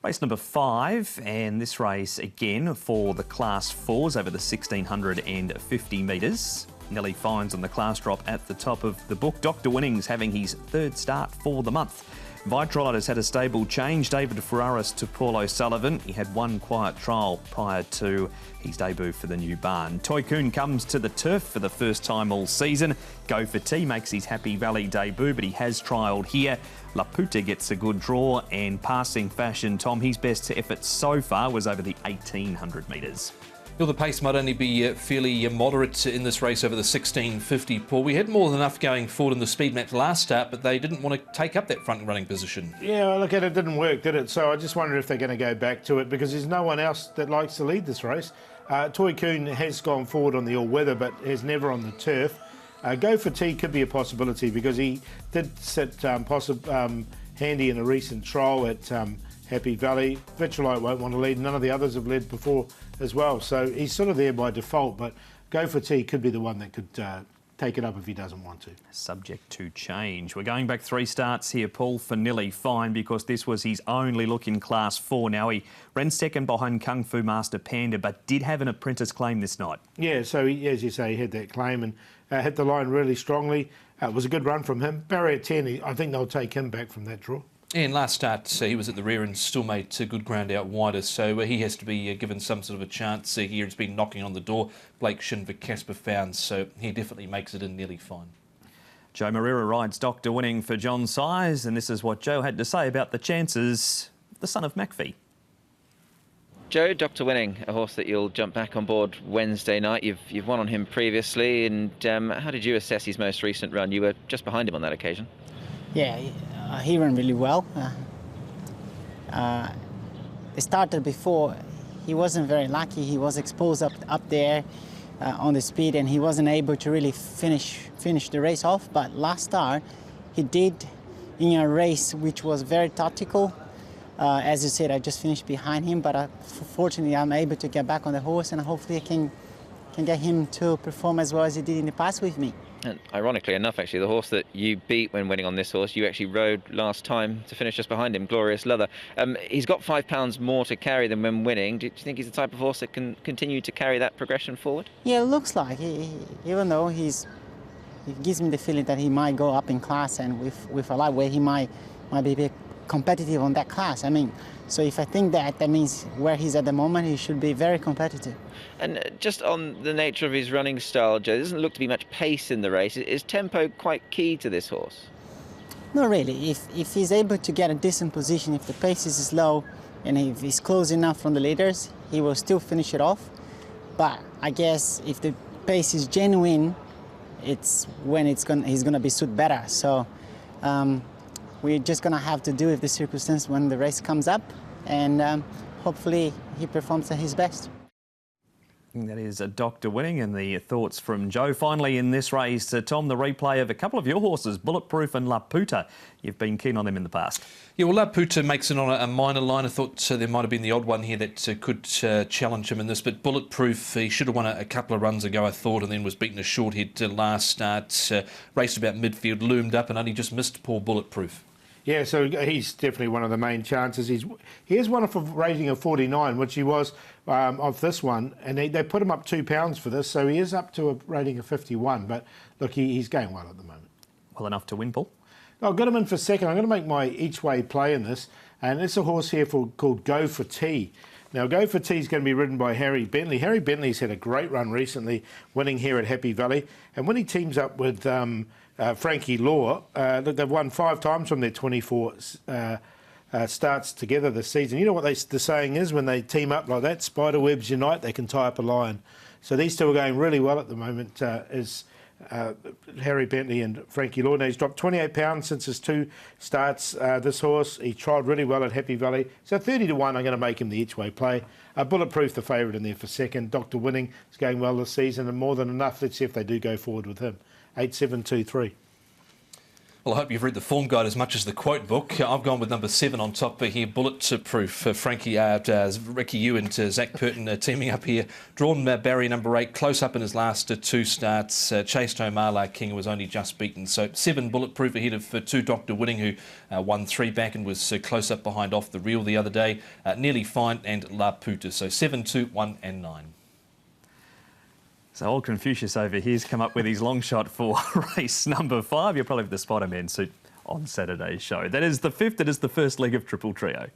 Race number 5, and this race again for the Class 4s over the 1650 metres. Nelly Fines on the class drop at the top of the book. Dr. Winnings having his third start for the month. Vitrolite has had a stable change. David Ferraris to Paul O'Sullivan. He had one quiet trial prior to his debut for the new barn. Tycoon comes to the turf for the first time all season. Go for T makes his Happy Valley debut, but he has trialled here. Laputa gets a good draw, and passing fashion, Tom, his best effort so far was over the 1800 metres. Well, the pace might only be fairly moderate in this race over the 1650, Paul. We had more than enough going forward in the speed match last start, but they didn't want to take up that front running position. Yeah, look at it, didn't work, did it? So I just wonder if they're going to go back to it, because there's no one else that likes to lead this race. Tycoon has gone forward on the all-weather, but is never on the turf. Go for T could be a possibility, because he did sit handy in a recent trial at Happy Valley. Vitrolite won't want to lead. None of the others have led before as well. So he's sort of there by default, but Go for T could be the one that could take it up if he doesn't want to. Subject to change. We're going back 3 starts here, Paul, for Nelly Fine, because this was his only look in Class 4. Now, he ran second behind Kung Fu Master Panda, but did have an apprentice claim this night. Yeah, so he, as you say, he had that claim and hit the line really strongly. It was a good run from him. Barrier 10, I think they'll take him back from that draw. And last start, he was at the rear and still made good ground out wider, so he has to be given some sort of a chance here. It's been knocking on the door. Blake Shin for Casper Founds, so he definitely makes it in Nearly Fine. Joe Moreira rides Dr. Winning for John Size, and this is what Joe had to say about the chances of the son of McPhee. Joe, Dr. Winning, a horse that you'll jump back on board Wednesday night. You've won on him previously, and how did you assess his most recent run? You were just behind him on that occasion. Yeah, he ran really well. It started before. He wasn't very lucky. He was exposed up there on the speed, and he wasn't able to really finish the race off. But last start, he did in a race which was very tactical. As you said, I just finished behind him, but fortunately I'm able to get back on the horse, and hopefully I can get him to perform as well as he did in the past with me. And ironically enough, actually, the horse that you beat when winning on this horse, you actually rode last time to finish just behind him, Glorious Leather. He's got £5 more to carry than when winning. Do you think he's the type of horse that can continue to carry that progression forward? Yeah, it looks like. Even though he gives me the feeling that he might go up in class, and with a lightweight, he might be competitive on that class. I mean, so if I think that means where he's at the moment, he should be very competitive. And just on the nature of his running style, Joe, there doesn't look to be much pace in the race. Is tempo quite key to this horse? Not really. If he's able to get a decent position, if the pace is slow, and if he's close enough from the leaders, he will still finish it off. But I guess if the pace is genuine, it's when he's gonna be suit better. So we're just gonna have to deal with the circumstance when the race comes up, and hopefully he performs at his best. That is Dr. Winning, and the thoughts from Joe. Finally in this race, Tom, the replay of a couple of your horses, Bulletproof and Laputa. You've been keen on them in the past. Yeah, well, Laputa makes it on a minor line. I thought there might have been the odd one here that could challenge him in this, but Bulletproof, he should have won a couple of runs ago, I thought, and then was beaten a short head last start. Raced about midfield, loomed up, and only just missed poor Bulletproof. Yeah, so he's definitely one of the main chances. He has won off a rating of 49, which he was of this one, and they put him up £2 for this, so he is up to a rating of 51. But look, he's going well at the moment. Well enough to win, Paul. I've got him in for second. I'm going to make my each-way play in this, and it's a horse here called Go for T. Now, Go for T is going to be ridden by Harry Bentley. Harry Bentley's had a great run recently, winning here at Happy Valley, and when he teams up with Frankie Law, they've won 5 times from their 24 starts together this season. You know what the saying is, when they team up like that, spider webs unite, they can tie up a lion. So these two are going really well at the moment, is Harry Bentley and Frankie Law. Now, he's dropped £28 since his 2 starts, this horse. He trialled really well at Happy Valley. So 30 to 1, I'm going to make him the each-way play. Bulletproof, the favourite in there for second. Dr. Winning is going well this season, and more than enough. Let's see if they do go forward with him. 8-7-2-3. Well, I hope you've read the form guide as much as the quote book. I've gone with number 7 on top here, Bulletproof. Frankie, Ricky Yu and Zach Purton teaming up here. Drawn Barry number 8, close up in his last 2 starts. Chased home Marla King, who was only just beaten. So 7 Bulletproof ahead of 2 Dr. Winning, who won 3 back and was close up behind Off the Reel the other day. Nearly Fine and La Puta. So 7, 2, 1 and 9. So old Confucius over here's come up with his long shot for race number 5. You'll probably have the Spider-Man suit on Saturday's show. That is the 5th. It is the first leg of Triple Trio.